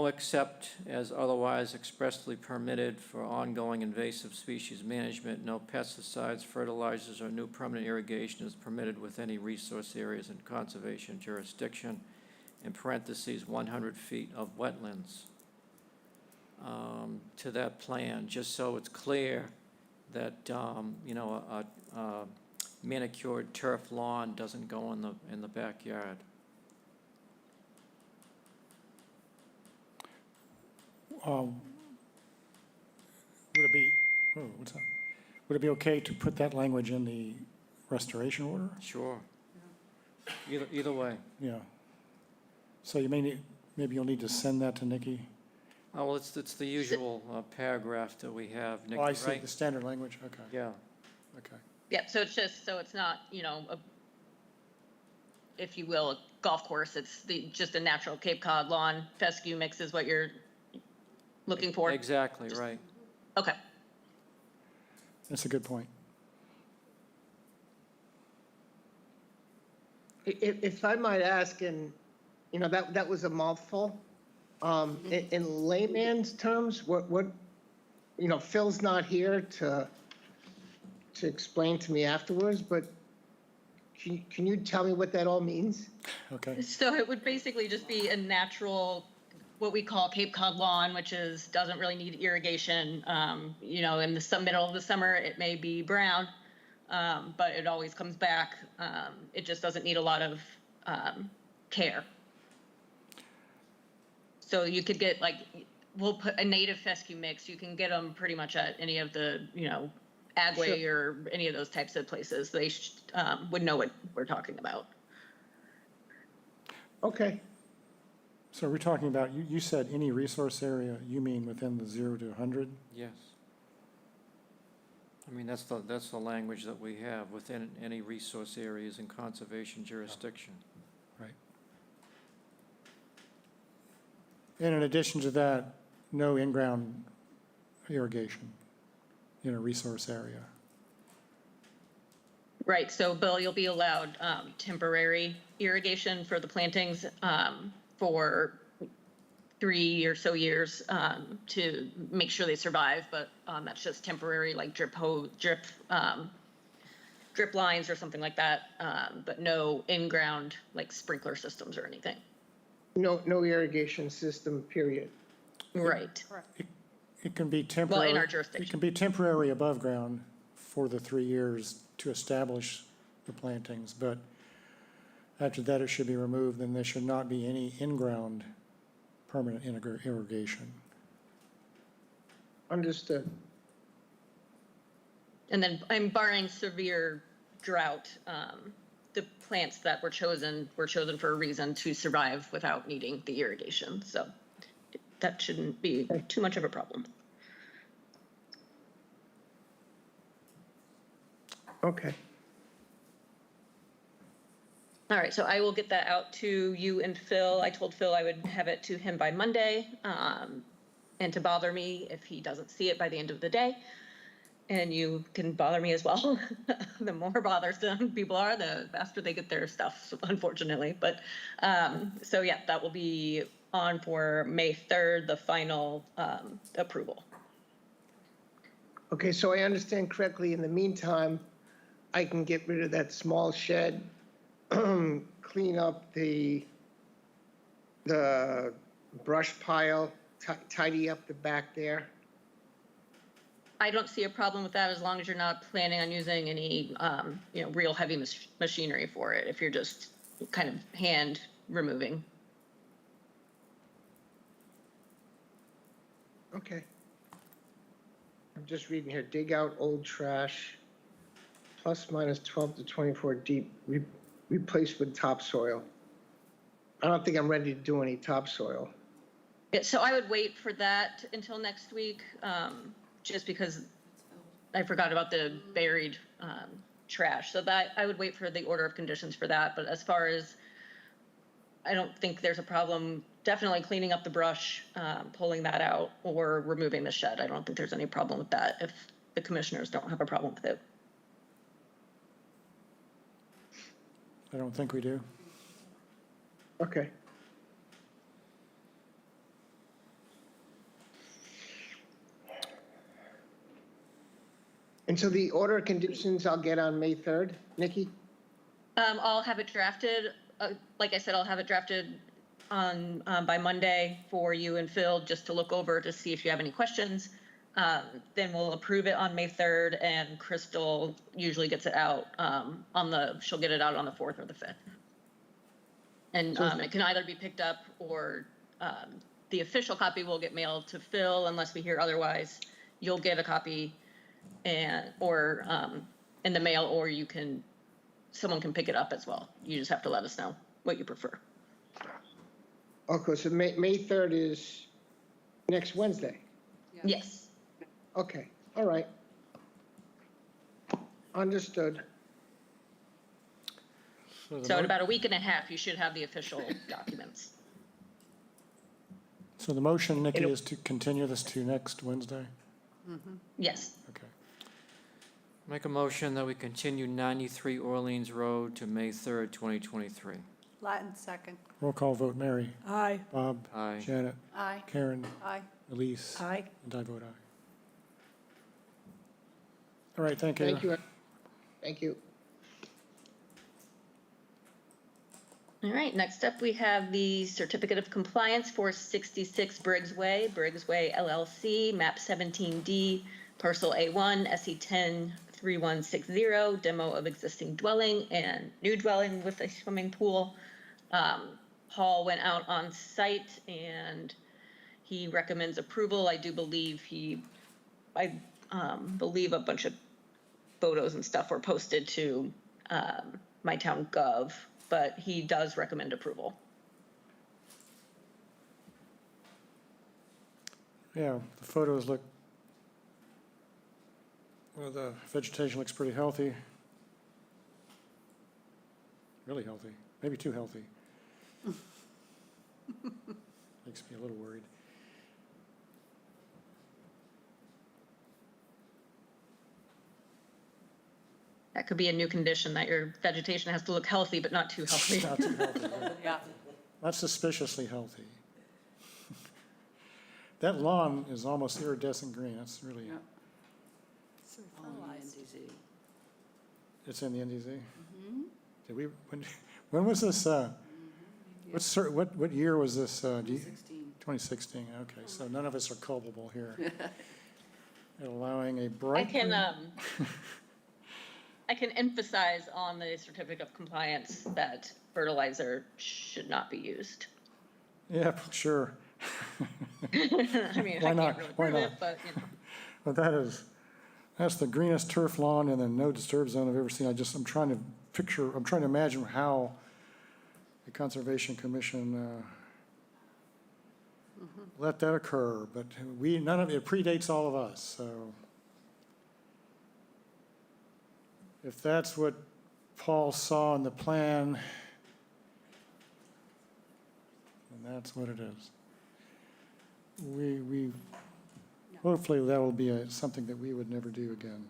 except as otherwise expressly permitted for ongoing invasive species management, no pesticides, fertilizers, or new permanent irrigation is permitted with any resource areas in conservation jurisdiction, in parentheses, 100 feet of wetlands, to that plan, just so it's clear that, a manicured turf lawn doesn't go in the backyard. Would it be okay to put that language in the restoration order? Sure. Either way. Yeah. So you maybe you'll need to send that to Nikki. Oh, well, it's the usual paragraph that we have, Nikki, Oh, I right? see, the standard language, okay. Yeah. Okay. Yeah, so it's not, if you will, a golf course. It's just a natural Cape Cod lawn. Fescue mix is what you're looking for. Exactly, right. Okay. That's a good point. If I might ask, and, that was a mouthful. In layman's terms, what, Phil's not here to explain to me afterwards, but can you tell me what that all means? Okay. So it would basically just be a natural, what we call Cape Cod lawn, which doesn't really need irrigation. In the middle of the summer, it may be brown, but it always comes back. It just doesn't need a lot of care. So you could get we'll put a native fescue mix. You can get them pretty much at any of the, Agway or any of those types of places. They would know what we're talking about. Okay. So we're talking about, you said any resource area, you mean within the 0 to 100? Yes. I mean, that's the language that we have, within any resource areas in conservation jurisdiction. Right. And in addition to that, no in-ground irrigation in a resource area. Right, so Bill, you'll be allowed temporary irrigation for the plantings for 3 or so years to make sure they survive, but that's just temporary, like drip lines or something like that, but no in-ground like sprinkler systems or anything. No irrigation system, period. Right. It can be temporary. Well, in our jurisdiction. It can be temporary above ground for the 3 years to establish the plantings, but after that, it should be removed, then there should not be any in-ground permanent irrigation. Understood. And then I'm barring severe drought. The plants that were chosen for a reason to survive without needing the irrigation. So that shouldn't be too much of a problem. Okay. All right, so I will get that out to you and Phil. I told Phil I would have it to him by Monday, and to bother me if he doesn't see it by the end of the day. And you can bother me as well. The more bothersome people are, the faster they get their stuff, unfortunately. But so yeah, that will be on for May 3rd, the final approval. Okay, so I understand correctly, in the meantime, I can get rid of that small shed, clean up the brush pile, tidy up the back there. I don't see a problem with that as long as you're not planning on using any, real heavy machinery for it. If you're just kind of hand removing. Okay. I'm just reading here, dig out old trash, plus minus 12 to 24 deep, replace with topsoil. I don't think I'm ready to do any topsoil. Yeah, so I would wait for that until next week, just because I forgot about the buried trash. So that I would wait for the order of conditions for that. But as far as, I don't think there's a problem definitely cleaning up the brush, pulling that out, or removing the shed. I don't think there's any problem with that if the commissioners don't have a problem with it. I don't think we do. Okay. And so the order of conditions I'll get on May 3rd, Nikki? I'll have it drafted. Like I said, I'll have it drafted on by Monday for you and Phil just to look over to see if you have any questions. Then we'll approve it on May 3rd, and Crystal usually gets it out she'll get it out on the 4th or the 5th. And it can either be picked up, or the official copy will get mailed to Phil unless we hear otherwise. You'll get a copy or in the mail, or someone can pick it up as well. You just have to let us know what you prefer. Okay, so May 3rd is next Wednesday? Yes. Okay, all right. Understood. So in about a week and a half, you should have the official documents. So the motion, Nikki, is to continue this to next Wednesday? Yes. Okay. Make a motion that we continue 93 Orleans Road to May 3rd, 2023. Latin second. Roll call vote, Mary. Aye. Bob. Aye. Janet. Aye. Karen. Aye. Elise. Aye. And I vote aye. All right, thank you. Thank you. Thank you. All right, next up we have the certificate of compliance for 66 Briggs Way LLC, map 17D, parcel A1, SE 103160, demo of existing dwelling and new dwelling with a swimming pool. Paul went out on site and he recommends approval. I do believe I believe a bunch of photos and stuff were posted to my town gov, but he does recommend approval. Yeah, the photos look, well, the vegetation looks pretty healthy. Really healthy, maybe too healthy. Makes me a little worried. That could be a new condition, that your vegetation has to look healthy, but not too healthy. Not too healthy, right? Yeah. Not suspiciously healthy. That lawn is almost iridescent green, that's really, it's in the NDZ? Did we, when was this, what year was this? 2016, okay, so none of us are culpable here. And allowing a I bright. can, I can emphasize on the certificate of compliance that fertilizer should not be used. Yeah, sure. I mean, Why I not? can't really Why prove it, not? but, you know. But that's the greenest turf lawn in the no disturb zone I've ever seen. I'm trying to imagine how the Conservation Commission let that occur, but none of it predates all of us, so. If that's what Paul saw in the plan, then that's what it is. Hopefully that will be something that we would never do again.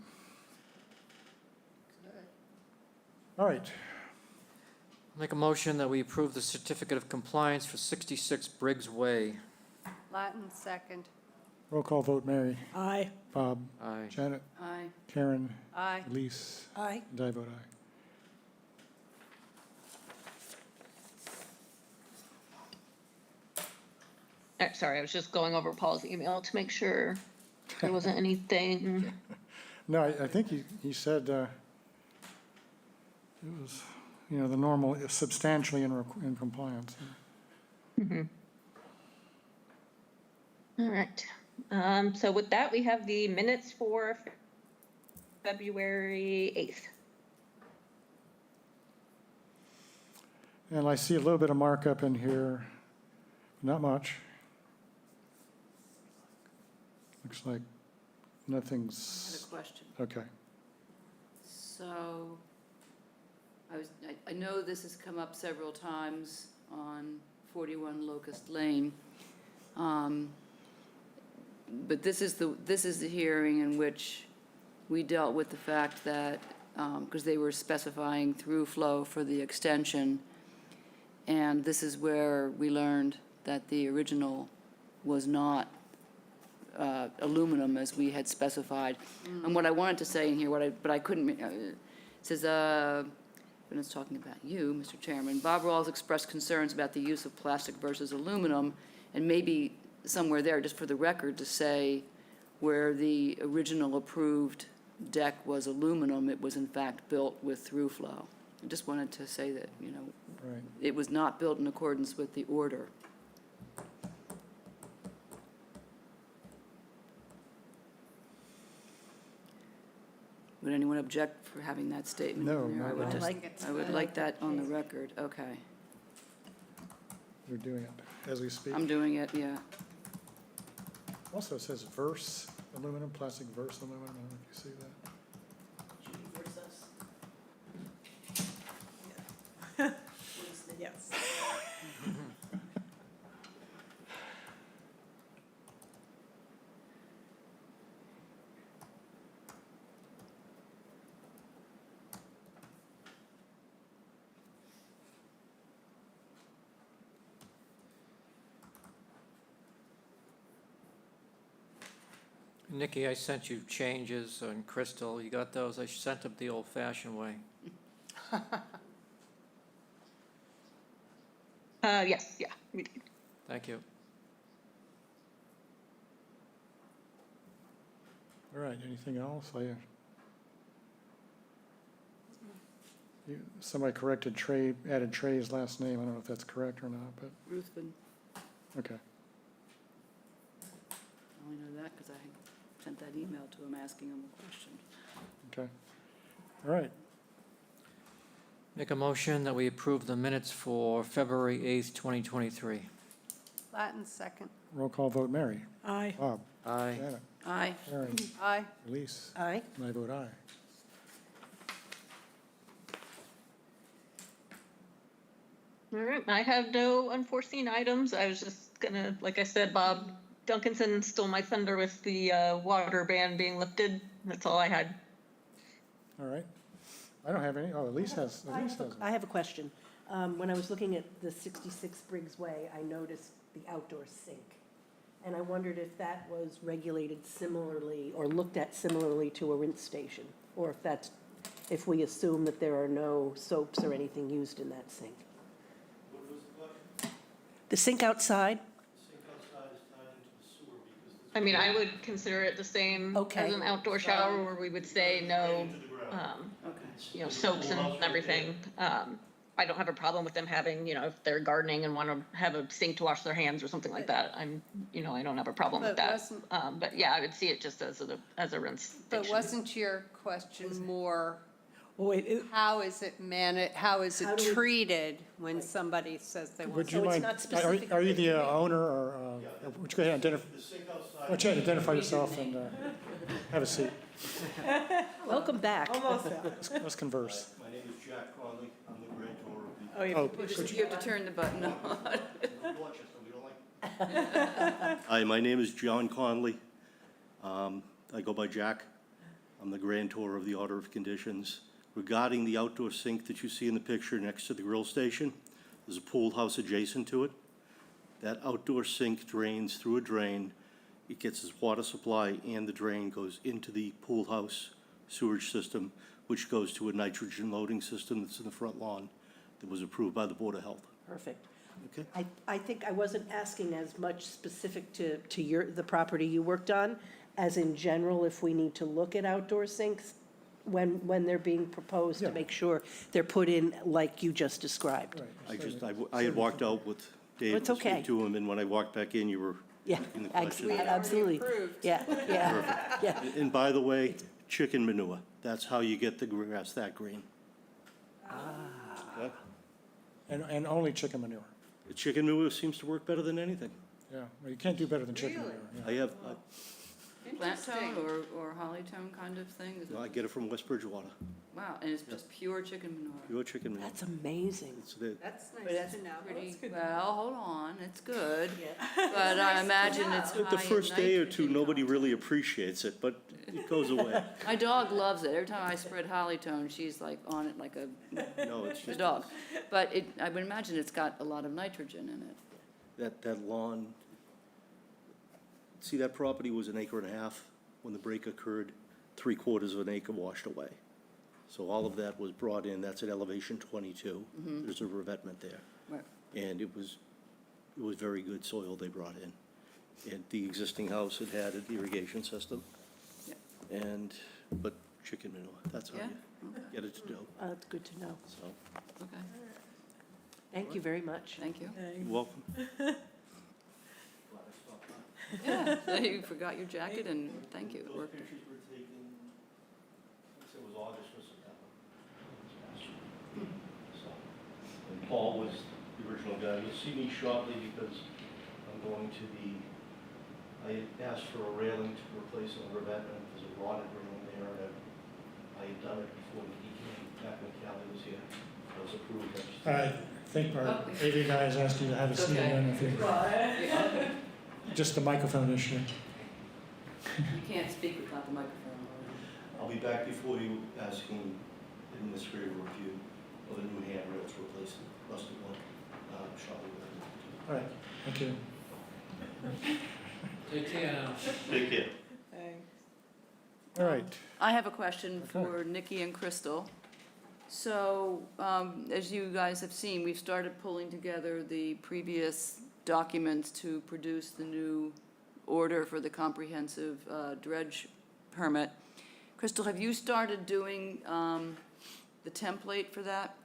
All right, Make a motion that we approve the certificate of compliance for 66 Briggs Way. Latin second. roll call vote, Mary, Aye. Bob, Aye. Janet, Aye. Karen, Aye. Elise, Aye. and I vote aye. Sorry, I was just going over Paul's email to make sure there wasn't anything. No, I think he said it was, the normal, substantially in compliance. All right. So with that, we have the minutes for February 8th. And I see a little bit of markup in here, not much. Looks like I had nothing's, a question. okay. So, I know this has come up several times on 41 Locust Lane. But this is the hearing in which we dealt with the fact that, because they were specifying through flow for the extension, and this is where we learned that the original was not aluminum as we had specified. And what I wanted to say in here, but I couldn't, it says, when it's talking about you, Mr. Chairman, Bob Rawls expressed concerns about the use of plastic versus aluminum, and maybe somewhere there, just for the record, to say where the original approved deck was aluminum, it was in fact built with through flow. I just wanted to say that, Right. it was not built in accordance with the order. Would anyone object for having that statement No, in there? not at all. I would like that on the record, okay. You're doing it as we speak. I'm doing it, yeah. Also, it says verse aluminum, plastic verse aluminum. I don't know if you see that. Yes. Nikki, I sent you changes on Crystal. You got those? I sent them the old-fashioned way. Yes, yeah, we did. Thank you. All right, anything else? Somebody corrected Trey, added Trey's last name. I don't know if that's correct or not, but, Ruthven, okay. I only know that because I sent that email to him asking him a question. Okay. All right. Make a motion that we approve the minutes for February 8th, 2023. Latin second. Roll call vote, Mary. Aye. Bob. Aye. Janet. Aye. Karen. Aye. Elise. Aye. And I vote aye. All right, I have no unforeseen items. I was just gonna, like I said, Bob Duncanson stole my thunder with the water ban being lifted. That's all I had. All right. I don't have any. Oh, Elise has one. I have a question. When I was looking at the 66 Briggs Way, I noticed the outdoor sink. And I wondered if that was regulated similarly or looked at similarly to a rinse station, or if we assume that there are no soaps or anything used in that sink. What was the question? The sink outside? The sink outside is tied into the sewer because I mean, I would consider it the same Okay. as an outdoor shower where we would say no, into the ground. Okay. soaps and everything. I don't have a problem with them having, if they're gardening and want to have a sink to wash their hands or something like that. I don't have a problem with But that. wasn't- But yeah, I would see it just as a rinse But station. wasn't your question more, Well, wait, how is it how is How it do we- treated when somebody says they want? Would you So it's mind, not are specific are you to the owner, or, would you go ahead and identify, The sink outside. why don't you identify yourself and have a seat? Welcome back. almost there. Let's converse. My name is Jack Conley. I'm the grantor of the Oh, yeah. Oh, You have to turn the button on. Dorchester. We don't like. Hi, my name is John Conley. I go by Jack. I'm the grantor of the Order of Conditions. Regarding the outdoor sink that you see in the picture next to the grill station, there's a pool house adjacent to it. That outdoor sink drains through a drain. It gets its water supply, and the drain goes into the pool house sewage system, which goes to a nitrogen loading system that's in the front lawn that was approved by the Board of Health. Perfect. Okay? I think I wasn't asking as much specific to the property you worked on, as in general, if we need to look at outdoor sinks when they're being proposed, to Yeah. make sure they're put in like you just described. Right. I had walked out with Dave It's to okay. speak to him, and when I walked back in, you were Yeah, asking the question. absolutely. approved. Yeah, yeah. And by the way, chicken manure, that's how you get the grass that green. Okay? And only chicken manure. The chicken manure seems to work better than anything. Yeah, well, you can't do better than chicken Really? manure. Yeah. Plant tone Interesting. or holly tone kind of thing? Is it- I get it from West Bridgewater, Wow, and it's just pure chicken manure. pure chicken manure. That's amazing. It's the- That's But nice that's to know. pretty, well, hold on, it's good. But I imagine it's high in The first day or two, nitrogen nobody content. really appreciates it, but it goes away. My dog loves it. Every time I spread holly tone, she's like on it like a No, it's a just, dog. But I would imagine it's got a lot of nitrogen in it. that lawn, see, that property was an acre and a half. When the break occurred, 3/4 of an acre washed away. So all of that was brought in, that's at elevation 22. There's a revetment there. Right. And it was very good soil they brought in. And the existing house had an irrigation system. But chicken manure, that's how Yeah? you get it to do, That's good to know. so, Okay, Thank you very much. thank you. you're welcome. Yeah, so you forgot your jacket and thank you. It Those worked. pictures were taken, it was August or September. So, and Paul was the original guy. You'll see me shortly because I'm going to I had asked for a railing to replace a revetment. There's a rotted railing there, and I had done it before he came back when Callie was here. It was approved. I think our AV guy has asked you to have a seat again, if you, just the microphone issue. You can't speak without the microphone. I'll be back before you asking administrative review of the new handrail to replace the rusted one, shortly. All right, thank you. Take care. All right, I have a question for Nikki and Crystal. So, as you guys have seen, we've started pulling together the previous documents to produce the new order for the comprehensive dredge permit. Crystal, have you started doing the template for that?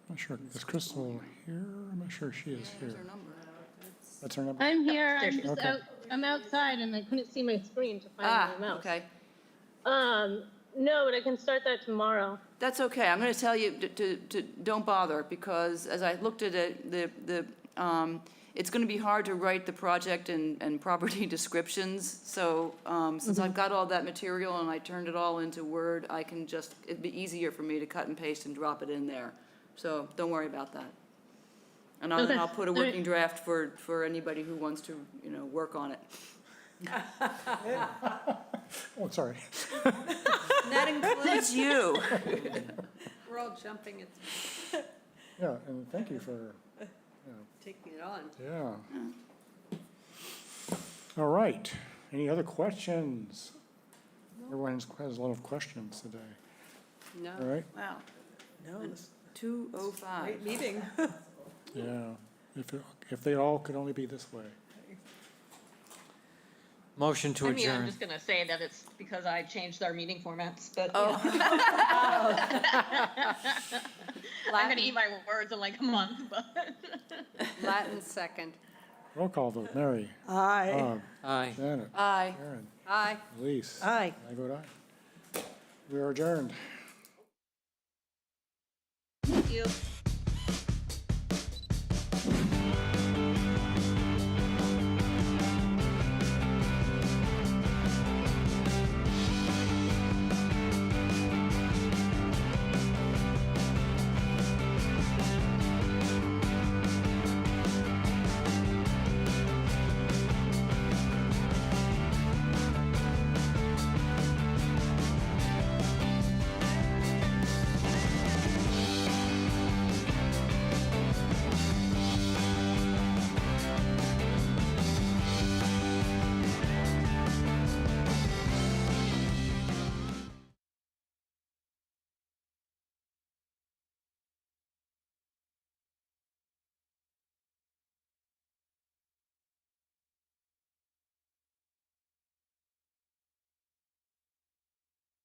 I'm not sure, is Crystal here? I'm not sure she is There's here. her number. That's her number? I'm here. There I'm she just Okay. out. I'm outside, and I couldn't see my screen to find my mouse. Okay. No, but I can start that tomorrow. That's okay. I'm going to tell you to don't bother, because as I looked at it, it's going to be hard to write the project and property descriptions. So since I've got all that material and I turned it all into Word, I can just, it'd be easier for me to cut and paste and drop it in there. So don't worry about that. And Okay. I'll put a All right. working draft for anybody who wants to, work on it. Oh, sorry. That includes you. We're all jumping at, Yeah, and thank you for, taking it on. yeah. All right, any other questions? Everyone has a lot of questions today, No. all right? Wow, No, this 2:05. great meeting. Yeah, if they all could only be this way. Motion to I mean, I'm adjourn. just gonna say that it's because I changed our meeting formats, but, Oh. I'm gonna eat my words in like a month, but. Latin second. Roll call vote. Mary? Aye. Bob? Aye. Janet? Aye. Karen? Aye. Elise? Aye. I vote aye. We are adjourned. Thank you.